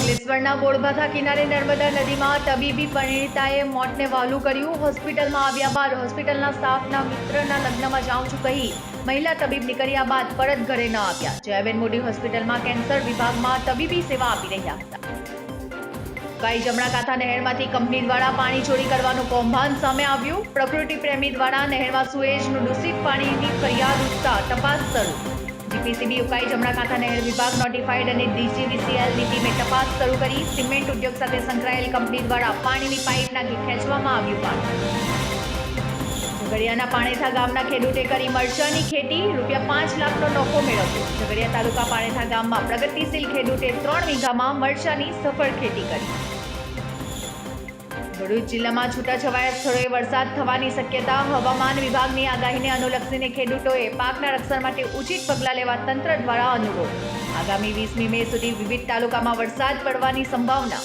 અંકલેશ્વરના ગોળભાથા કિનારે નર્મદા નદીમાં તબીબી પરિણીતાએ મોતને વહાલું કર્યું. હોસ્પિટલમાં આવ્યા બાદ હોસ્પિટલના સ્ટાફના મિત્રના લગ્નમાં જાઉં છું કહી મહિલા તબીબ નીકળ્યા બાદ પરત ઘરે ન આવ્યા. જયાબેન મોદી હોસ્પિટલમાં કેન્સર વિભાગમાં તબીબી સેવા આપી રહ્યા હતા. ઉકાઈ જમણા કાંઠા નહેરમાંથી કંપની દ્વારા પાણી ચોરી કરવાનું કૌભાંડ સામે આવ્યું. પ્રકૃતિ પ્રેમી દ્વારા નહેરમાં સુએજનું દૂષિત પાણીની ફરિયાદ ઉઠતા તપાસ શરૂ. જીપીસીબી ઉકાઈ જમણા કાંઠા નહેર વિભાગ નોટિફાઈડ અને ડીજીવીસીએલની ટીમે તપાસ શરૂ કરી. સિમેન્ટ ઉદ્યોગ સાથે સંકળાયેલ કંપની દ્વારા પાણીની પાઇપ નાખી ખેંચવામાં આવ્યું પાણી. ઝઘડિયાના પાણેથા ગામના ખેડૂતે કરી મરચાની ખેતી, ₹5 લાખનો નફો મેળવ્યો. ઝઘડિયા તાલુકા પાણેથા ગામમાં પ્રગતિશીલ ખેડૂતે 3 વીઘામાં મરચાની સફળ ખેતી કરી. ભરૂચ જિલ્લામાં છૂટાછવાયા સ્થળોએ વરસાદ થવાની શક્યતા. હવામાન વિભાગની આગાહીને અનુલક્ષીને ખેડૂતોએ પાકના રક્ષણ માટે ઉચિત પગલાં લેવા તંત્ર દ્વારા અનુરોધ. આગામી 20મી મે સુધી વિવિધ તાલુકામાં વરસાદ પડવાની સંભાવના.